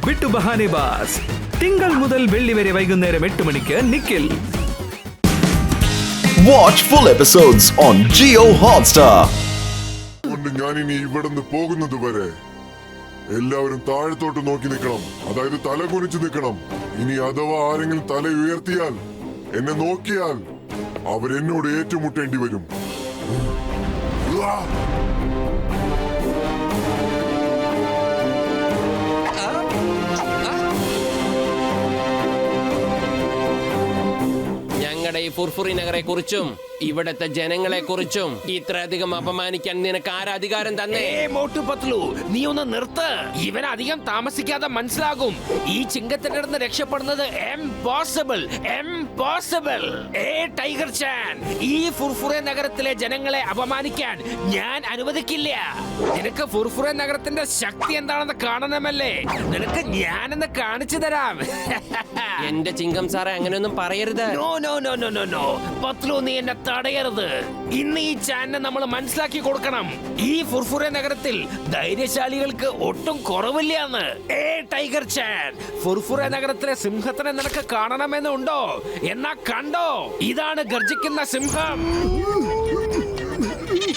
വിട്ടു ബഹാനെ ബാസ്. തിങ്കൾ മുതൽ വെള്ളി വരെ വൈകുന്നേരം 8 മണിക്ക് Nikhil. Watch full episodes on Jio Hotstar. ഞാൻ ഇനി ഇവിടുന്ന് പോകുന്നത് വരെ എല്ലാവരും താഴത്തോട്ട് നോക്കി നിൽക്കണം. അതായത് തല കുനിച്ചു നിൽക്കണം. ഇനി അഥവാ ആരെങ്കിലും തല ഉയർത്തിയാൽ, എന്നെ നോക്കിയാൽ, അവരെന്നോട് ഏറ്റുമുട്ടേണ്ടി വരും. ഞങ്ങളുടെ ഈ ഫുർഫുറി നഗരെ കുറിച്ചും ഇവിടത്തെ ജനങ്ങളെ കുറിച്ചും ഇത്രയധികം അപമാനിക്കാൻ നിനക്ക് ആരധികാരം തന്നെ? മോട്ടു പത്ലു, നീ ഒന്ന് നിർത്ത്. ഇവൻ അധികം താമസിക്കാതെ മനസ്സിലാകും. ഈ ചിങ്കത്തിന്റെ അടുത്ത് രക്ഷപ്പെടുന്നത് എംപോസിബിൾ. ടൈഗർ ചാൻ, ഈ ഫുർഫുറെ നഗരത്തിലെ ജനങ്ങളെ അപമാനിക്കാൻ ഞാൻ അനുവദിക്കില്ല. നിനക്ക് ഫുർഫുറെ നഗരത്തിന്റെ ശക്തി എന്താണെന്ന് കാണണമല്ലേ? നിനക്ക് ഞാനെന്ന് കാണിച്ചു തരാം. എന്റെ ചിങ്കം സാറേ, അങ്ങനെയൊന്നും പറയരുത്. നോ പത്ലു, നീ എന്നെ തടയരുത്. ഇന്ന് ഈ ചാനൽ നമ്മൾ മനസ്സിലാക്കി കൊടുക്കണം. ഈ ഫുർഫുറെ നഗരത്തിൽ ധൈര്യശാലികൾക്ക് ഒട്ടും കുറവില്ലാന്ന്. ടൈഗർ ചാൻ, ഫുർഫുറെ നഗരത്തിലെ സിംഹത്തിനെ നിനക്ക് കാണണമെന്നുണ്ടോ? എന്നാ കണ്ടോ, ഇതാണ് ഗർജിക്കുന്ന സിംഹം.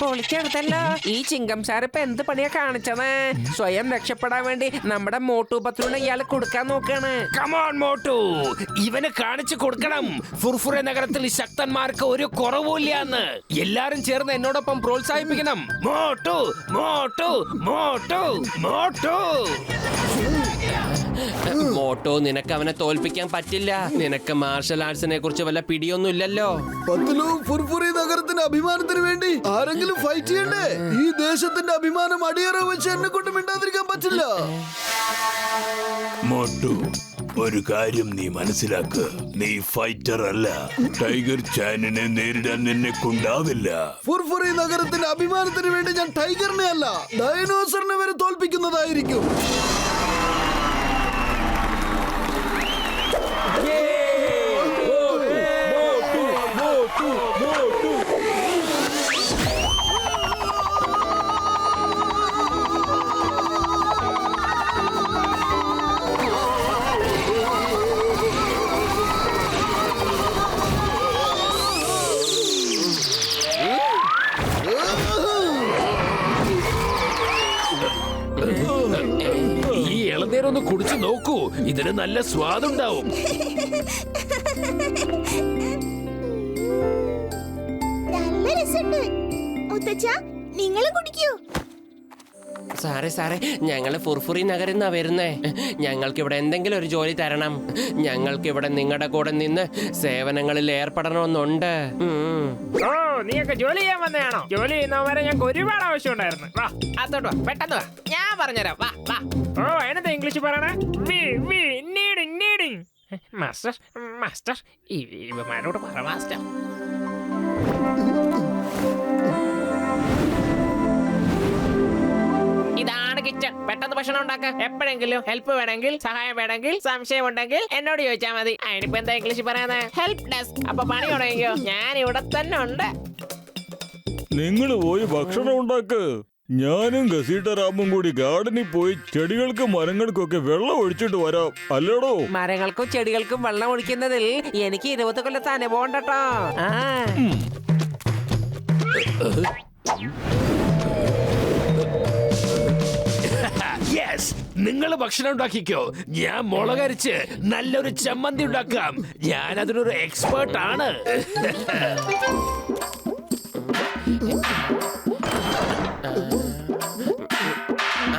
പൊളിച്ചെടുത്തല്ലോ. ഈ ചിങ്കം സാർ ഇപ്പൊ എന്ത് പണിയാ കാണിച്ചത്? സ്വയം രക്ഷപ്പെടാൻ വേണ്ടി നമ്മുടെ മോട്ടു പത്ലുവിനെ ഇയാൾ കൊടുക്കാൻ നോക്കാണ്. കമോൺ മോട്ടു, ഇവന് കാണിച്ചു കൊടുക്കണം ഫുർഫുറെ നഗരത്തിൽ ശക്തന്മാർക്ക് ഒരു കുറവില്ലാന്ന്. എല്ലാരും ചേർന്ന് എന്നോടൊപ്പം പ്രോത്സാഹിപ്പിക്കണം. മോട്ടു മോട്ടു മോട്ടു മോട്ടു മോട്ടോ, നിനക്ക് അവനെ തോൽപ്പിക്കാൻ പറ്റില്ല. നിനക്ക് മാർഷൽ ആർട്സിനെ കുറിച്ച് വല്ല പിടിയൊന്നും ഇല്ലല്ലോ. ഫുർഫുറി നഗരത്തിന്റെ അഭിമാനത്തിന് വേണ്ടി ആരെങ്കിലും ഫൈറ്റ് ചെയ്യണ്ടേ? ഈ ദേശത്തിന്റെ അഭിമാനം അടിയറ വെച്ച് എന്നെ കൊണ്ട് മിണ്ടാതിരിക്കാൻ പറ്റില്ല. മോട്ടു, ഒരു കാര്യം നീ മനസ്സിലാക്ക്. നീ ഫൈറ്റർ അല്ല. ടൈഗർ ചാനിനെ നേരിടാൻ നിന്നെ കൊണ്ടാവില്ല. ഫുർഫുറി നഗരത്തിന്റെ അഭിമാനത്തിന് വേണ്ടി ഞാൻ ടൈഗറിനെ അല്ല, ഡൈനോസറിനെ വരെ തോൽപ്പിക്കുന്നതായിരിക്കും. ഈ ഇളനീരൊന്ന് കുടിച്ചു നോക്കൂ, ഇതിന് നല്ല സ്വാദുണ്ടാവും. നല്ല രസമുണ്ട്. മുത്തച്ഛ, നിങ്ങളും കുടിക്കൂ. സാറേ, ഞങ്ങള് ഫുർഫുറി നഗരിൽ നിന്നാ വരുന്നേ. ഞങ്ങൾക്ക് ഇവിടെ എന്തെങ്കിലും ഒരു ജോലി തരണം. ഞങ്ങൾക്ക് ഇവിടെ നിങ്ങളുടെ കൂടെ നിന്ന് സേവനങ്ങളിൽ ഏർപ്പെടണമെന്നുണ്ട്. നീയൊക്കെ ജോലി ചെയ്യാൻ വന്നതാണോ? ജോലി ചെയ്യുന്നവരെ ഞങ്ങൾക്ക് ഒരുപാട് ആവശ്യം ഉണ്ടായിരുന്നു. വാ, അതോട്ട് വാ, പെട്ടെന്ന് വാ, ഞാൻ പറഞ്ഞുതരാം. വാ വാ. എന്നതാ ഇംഗ്ലീഷ് പറയണേ? നീഡിങ്. മാസ്റ്റർ ഇവന്മാരോട് പറ മാസ്റ്റർ. ഇതാണ് കിച്ചൺ. പെട്ടെന്ന് ഭക്ഷണം ഉണ്ടാക്ക. എപ്പോഴെങ്കിലും ഹെൽപ്പ് വേണമെങ്കിൽ, സഹായം വേണമെങ്കിൽ, സംശയം ഉണ്ടെങ്കിൽ എന്നോട് ചോദിച്ചാൽ മതി. അതിനിപ്പോ എന്താ ഇംഗ്ലീഷ് പറയാനേ? Help desk. അപ്പൊ പണി തുടങ്ങിയോ? ഞാൻ ഇവിടെ തന്നെ ഉണ്ട്. നിങ്ങൾ പോയി ഭക്ഷണം ഉണ്ടാക്ക്. ഞാനും ഗസീട്ടറാമും കൂടി ഗാർഡനിൽ പോയി ചെടികൾക്കും മരങ്ങൾക്കൊക്കെ വെള്ളം ഒഴിച്ചിട്ട് വരാം. അല്ലേടോ? മരങ്ങൾക്കും ചെടികൾക്കും വെള്ളം ഒഴിക്കുന്നതിൽ എനിക്ക് 20 കൊല്ലത്തെ അനുഭവം ഉണ്ടട്ടോ. നിങ്ങൾ ഭക്ഷണം ഉണ്ടാക്കിക്കോ. ഞാൻ മുളകരിച്ച് നല്ലൊരു ചമ്മന്തി ഉണ്ടാക്കാം. ഞാൻ അതിനൊരു എക്സ്പേർട്ട് ആണ്.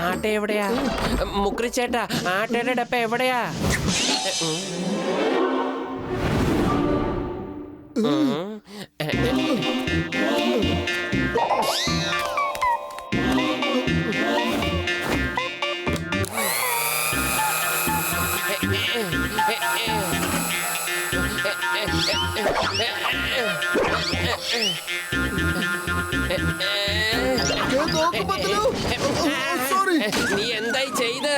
ആട്ട എവിടെയാ? മുക്രിച്ചേട്ടാ, ആട്ടയുടെ ഡപ്പ എവിടെയാ? നീ എന്തായി ചെയ്ത്?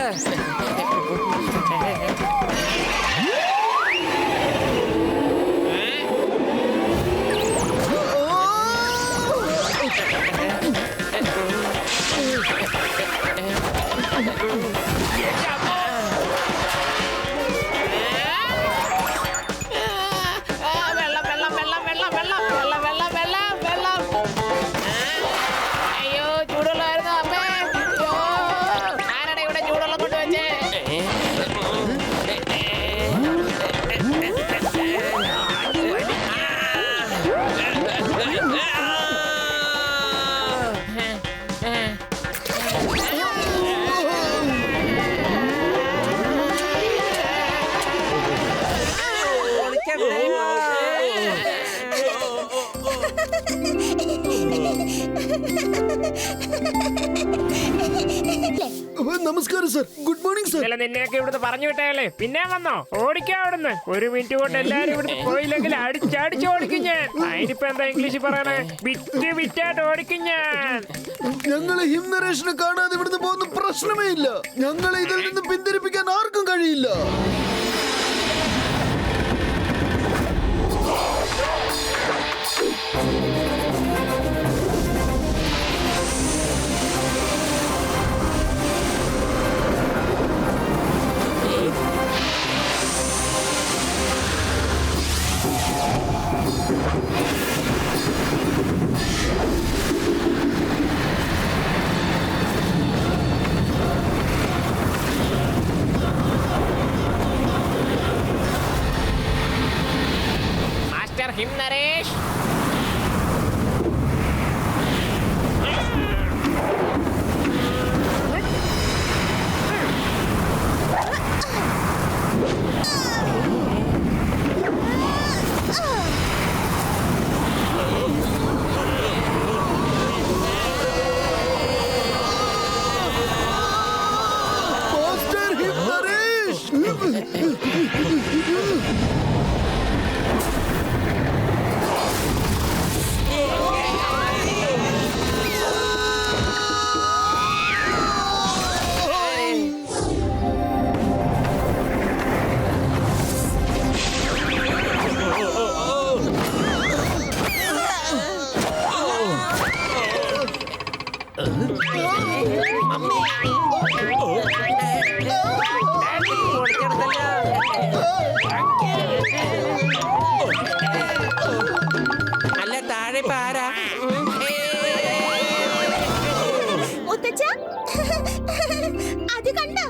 സർ. ഇന്നലെ നിന്നെയൊക്കെ ഇവിടുന്ന് പറഞ്ഞു വിട്ടേല്ലേ, പിന്നെ വന്നോ? ഓടിക്കാ അവിടുന്ന്. 1 മിനിറ്റ് കൊണ്ട് എല്ലാരും ഇവിടുന്ന് പോയില്ലെങ്കിൽ അടിച്ചടിച്ച് ഓടിക്കും ഞാൻ. അതിനിപ്പോ എന്താ ഇംഗ്ലീഷ് പറയണേ? വിറ്റായിട്ട് ഓടിക്കും ഞാൻ. ഞങ്ങള് ഹിംനരേഷനെ കാണാതെ ഇവിടുന്ന് പോകുന്ന പ്രശ്നമേ ഇല്ല. ഞങ്ങളെ ഇതിൽ നിന്ന് പിന്തിരിപ്പിക്കാൻ ആർക്കും കഴിയില്ല. Master Him Naresh, master Himnaresh. അല്ല താഴെ പാരാ. മുത്തച്ഛ അത് കണ്ടോ?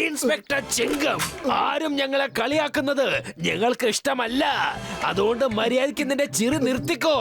ഇൻസ്പെക്ടർ ചിങ്കം. ആരും ഞങ്ങളെ കളിയാക്കുന്നത് ഞങ്ങൾക്ക് ഇഷ്ടമല്ല. അതുകൊണ്ട് മര്യാദയ്ക്ക് നിന്റെ ചിരി നിർത്തിക്കോ.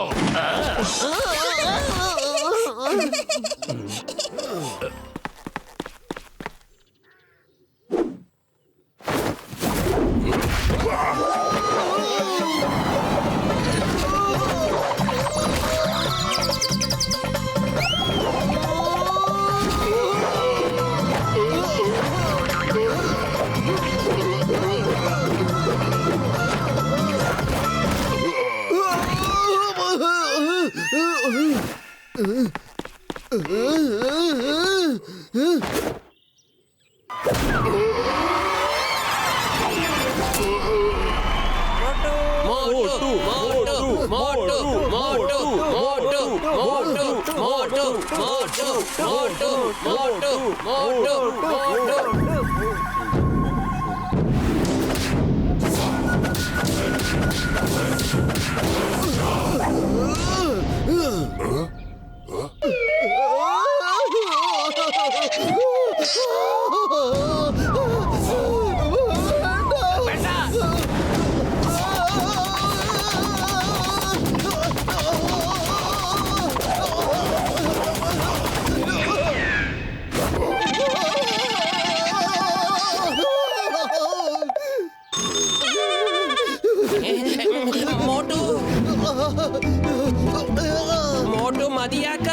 മോട്ടു മതിയാക്ക.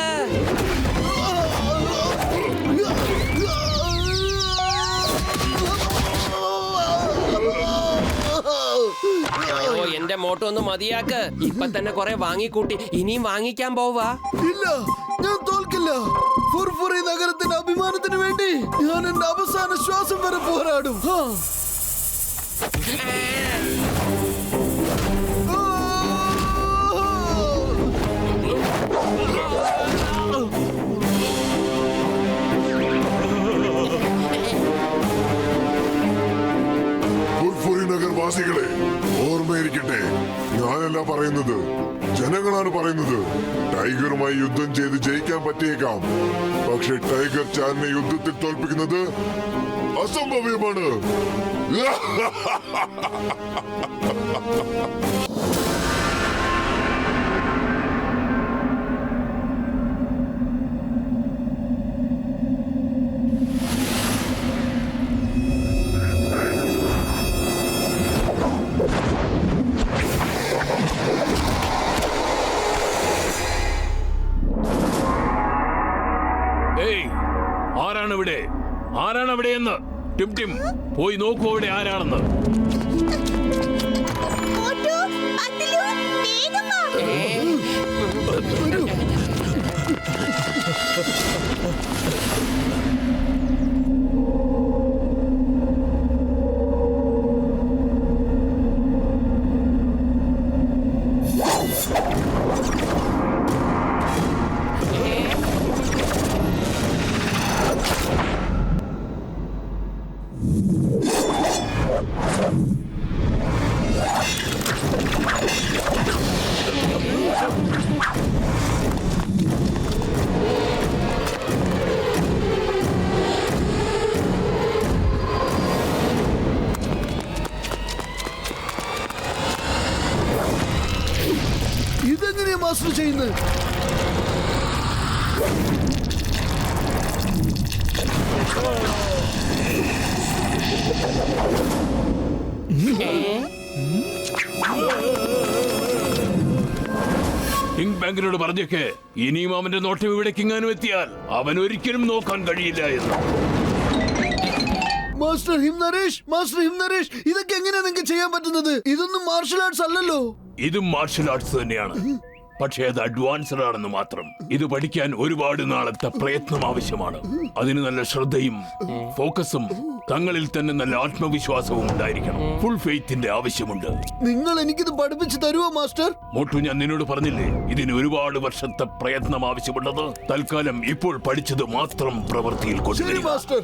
എന്റെ മോട്ടോ ഒന്ന് മതിയാക്ക്. ഇപ്പൊ തന്നെ കൊറേ വാങ്ങിക്കൂട്ടി, ഇനിയും വാങ്ങിക്കാൻ പോവാ. ഇല്ല, ഞാൻ തോൽക്കില്ല. ഫുർഫുറി നഗരത്തിന്റെ അഭിമാനത്തിന് വേണ്ടി ഞാൻ എന്റെ അവസാന ശ്വാസം വരെ പോരാടും. ഫുർഫുറി നഗർവാസികളെ, ഓർമ്മയിരിക്കട്ടെ, ഞാനല്ല പറയുന്നത്, ജനങ്ങളാണ് പറയുന്നത്. ടൈഗറുമായി യുദ്ധം ചെയ്ത് ജയിക്കാൻ പറ്റിയേക്കാം, പക്ഷെ ടൈഗർ ചാനിനെ യുദ്ധത്തിൽ തോൽപ്പിക്കുന്നത് അസംഭവ്യമാണ്. ആരാണ് ഇവിടെ? ആരാണ് അവിടെയെന്ന്? ടിം ടിം, പോയി നോക്കൂ അവിടെ ആരാണെന്ന്. മോട്ടു, പത്ലു, വേഗം വാ. ഇതെങ്ങനെയാ മാസ്റ്റർ ചെയ്യുന്നത്? കിങ് ബാങ്കിനോട് പറഞ്ഞേക്ക്, ഇനിയും അവന്റെ നോട്ടം ഇവിടെ കിങ്ങാനും എത്തിയാൽ അവൻ ഒരിക്കലും നോക്കാൻ കഴിയില്ല എന്ന്. മാസ്റ്റർ ഹിംനരേഷ്, ഇതൊക്കെ എങ്ങനെയാ നിങ്ങൾക്ക് ചെയ്യാൻ പറ്റുന്നത്? ഇതൊന്നും മാർഷൽ ആർട്സ് അല്ലല്ലോ. ഇതും മാർഷൽ ആർട്സ് തന്നെയാണ്, പക്ഷേ അത് അഡ്വാൻസ്ഡ് ആണെന്ന് മാത്രം. ഇത് പഠിക്കാൻ ഒരുപാട് നാളത്തെ പ്രയത്നം ആവശ്യമാണ്. അതിന് നല്ല ശ്രദ്ധയും ഫോക്കസും തങ്ങളിൽ തന്നെ നല്ല ആത്മവിശ്വാസവും ഉണ്ടായിരിക്കണം. ഫുൾ ഫെയ്ത്തിന്റെ ആവശ്യമുണ്ട്. നിങ്ങൾ എനിക്കിത് പഠിപ്പിച്ചു തരുമോ മാസ്റ്റർ? മോട്ടു, ഞാൻ നിന്നോട് പറഞ്ഞില്ലേ ഇതിന് ഒരുപാട് വർഷത്തെ പ്രയത്നം ആവശ്യമുള്ളത്. തൽക്കാലം ഇപ്പോൾ പഠിച്ചത് മാത്രം പ്രവൃത്തിയിൽ ശരി കൊണ്ടുവരിക. Master.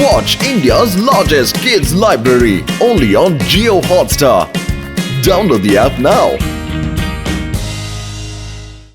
Watch India's largest kids library only on Jio Hotstar. Download the app now.